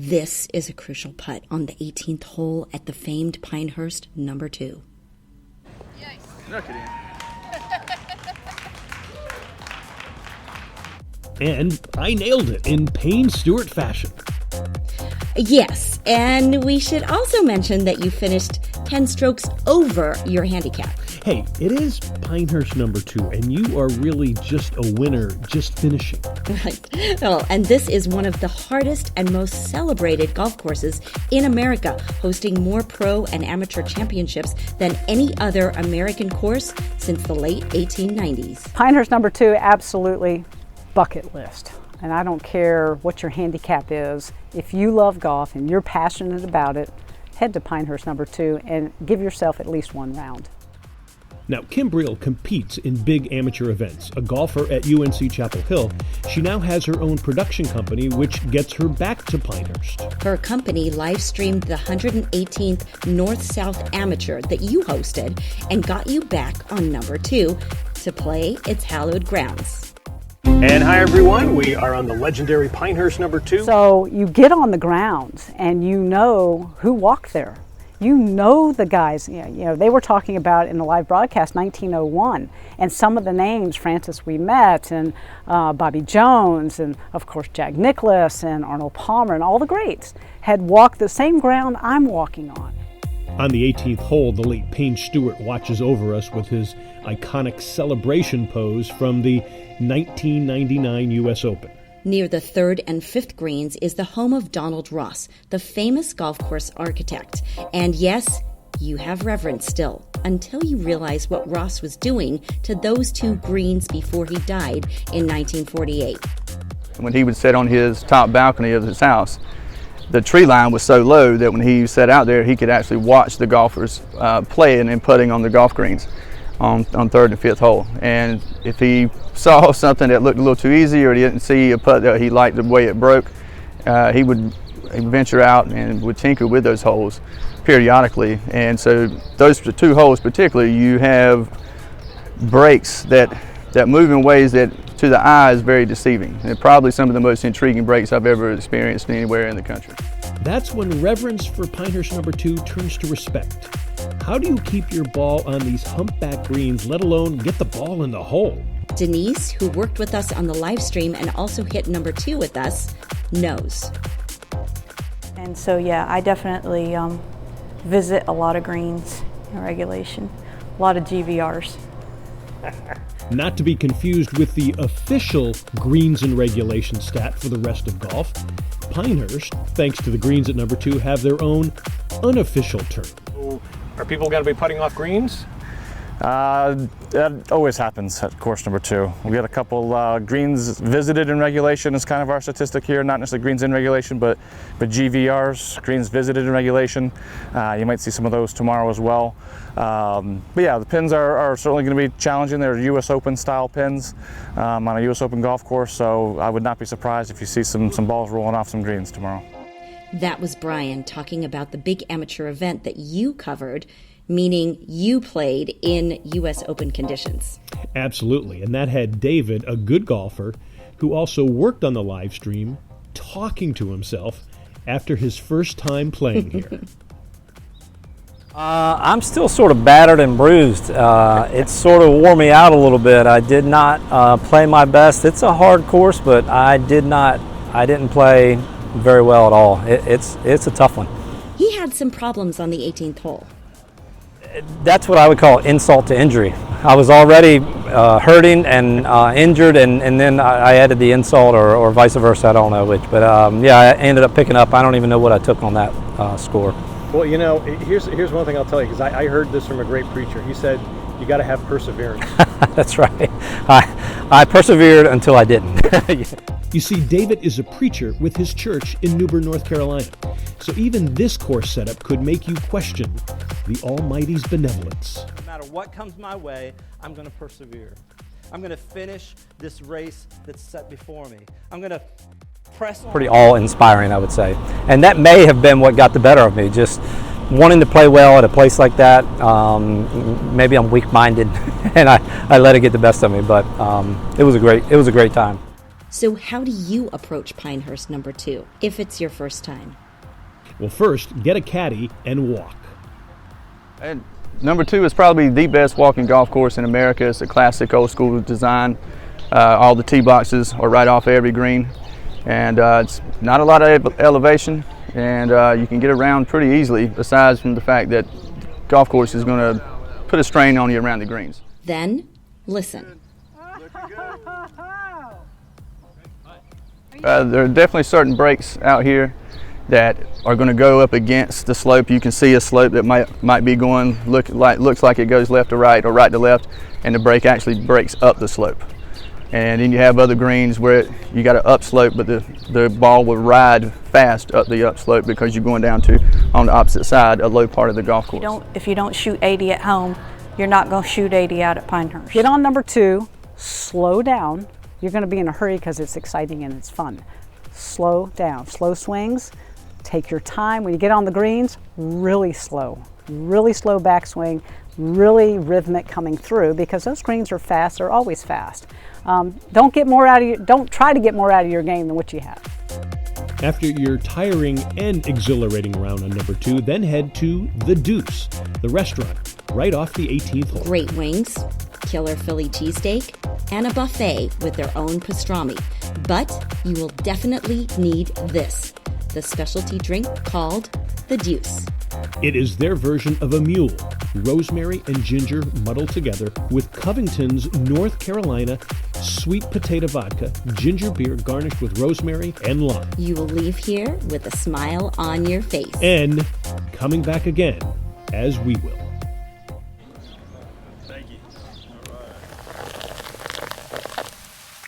This is a crucial putt on the 18th hole at the famed Pinehurst No. 2. No kidding. And I nailed it in Payne Stewart fashion. Yes, and we should also mention that you finished 10 strokes over your handicap. Hey, it is Pinehurst No. 2, and you are really just a winner just finishing. Right. Well, and this is one of the hardest and most celebrated golf courses in America, hosting more pro and amateur championships than any other American course since the late 1890s. Pinehurst No. 2, absolutely bucket list. And I don't care what your handicap is. If you love golf and you're passionate about it, head to Pinehurst No. 2 and give yourself at least one round. Now, Kim Breel competes in big amateur events. A golfer at UNC Chapel Hill, she now has her own production company, which gets her back to Pinehurst. Her company live-streamed the 118th North-South Amateur that you hosted and got you back on No. 2 to play its hallowed grounds. And hi everyone, we are on the legendary Pinehurst No. 2. So you get on the grounds and you know who walked there. You know the guys, you know, they were talking about in the live broadcast 1901, and some of the names, Francis Ouimet and Bobby Jones, and of course Jack Nicklaus and Arnold Palmer and all the greats had walked the same ground I'm walking on. On the 18th hole, the late Payne Stewart watches over us with his iconic celebration pose from the 1999 U.S. Open. Near the 3rd and 5th greens is the home of Donald Ross, the famous golf course architect. And yes, you have reverence still, until you realize what Ross was doing to those 2 greens before he died in 1948. When he would sit on his top balcony of his house, the tree line was so low that when he sat out there, he could actually watch the golfers playing and putting on the golf greens on 3rd and 5th hole. And if he saw something that looked a little too easy, or he didn't see a putt that he liked the way it broke, he would venture out and would tinker with those holes periodically. And so those 2 holes particularly, you have breaks that move in ways that to the eye is very deceiving. And probably some of the most intriguing breaks I've ever experienced anywhere in the country. That's when reverence for Pinehurst No. 2 turns to respect. How do you keep your ball on these humpback greens, let alone get the ball in the hole? Denise, who worked with us on the live stream and also hit No. 2 with us, knows. And so, yeah, I definitely visit a lot of greens in regulation, a lot of GVRs. Not to be confused with the official greens in regulation stat for the rest of golf, Pinehurst, thanks to the greens at No. 2, have their own unofficial term. Are people going to be putting off greens? That always happens at course No. 2. We got a couple greens visited in regulation is kind of our statistic here, not necessarily greens in regulation, but GVRs, greens visited in regulation. You might see some of those tomorrow as well. But yeah, the pins are certainly going to be challenging. They're US Open style pins on a US Open golf course, so I would not be surprised if you see some balls rolling off some greens tomorrow. That was Brian talking about the big amateur event that you covered, meaning you played in U.S. Open conditions. Absolutely, and that had David, a good golfer, who also worked on the live stream, talking to himself after his first time playing here. I'm still sort of battered and bruised. It sort of wore me out a little bit. I did not play my best. It's a hard course, but I didn't play very well at all. It's a tough one. He had some problems on the 18th hole. That's what I would call insult to injury. I was already hurting and injured, and then I added the insult, or vice versa, I don't know which. But yeah, I ended up picking up. I don't even know what I took on that score. Well, you know, here's one thing I'll tell you, because I heard this from a great preacher. He said, you got to have perseverance. That's right. I persevered until I didn't. You see, David is a preacher with his church in New Bern, North Carolina. So even this course setup could make you question the Almighty's benevolence. No matter what comes my way, I'm going to persevere. I'm going to finish this race that's set before me. I'm going to press on. Pretty awe-inspiring, I would say. And that may have been what got the better of me, just wanting to play well at a place like that. Maybe I'm weak-minded and I let it get the best of me, but it was a great time. So how do you approach Pinehurst No. 2 if it's your first time? Well, first, get a caddy and walk. And No. 2 is probably the best walking golf course in America. It's a classic old school design. All the tee boxes are right off every green, and it's not a lot of elevation, and you can get around pretty easily, aside from the fact that the golf course is going to put a strain on you around the greens. Then, listen. There are definitely certain breaks out here that are going to go up against the slope. You can see a slope that might be going looks like it goes left to right or right to left, and the break actually breaks up the slope. And then you have other greens where you got an upslope, but the ball will ride fast up the upslope because you're going down to, on the opposite side, a low part of the golf course. If you don't shoot 80 at home, you're not going to shoot 80 out at Pinehurst. Get on No. 2, slow down. You're going to be in a hurry because it's exciting and it's fun. Slow down, slow swings. Take your time. When you get on the greens, really slow backswing, really rhythmic coming through, because those greens are fast. They're always fast. Don't try to get more out of your game than what you have. After your tiring and exhilarating round on No. 2, then head to the Deuce, the restaurant, right off the 18th hole. Great wings, killer Philly cheesesteak, and a buffet with their own pastrami. But you will definitely need this, the specialty drink called the Deuce. It is their version of a mule, rosemary and ginger muddled together with Covington's North Carolina sweet potato vodka, ginger beer garnished with rosemary and lime. You will leave here with a smile on your face. And coming back again, as we will.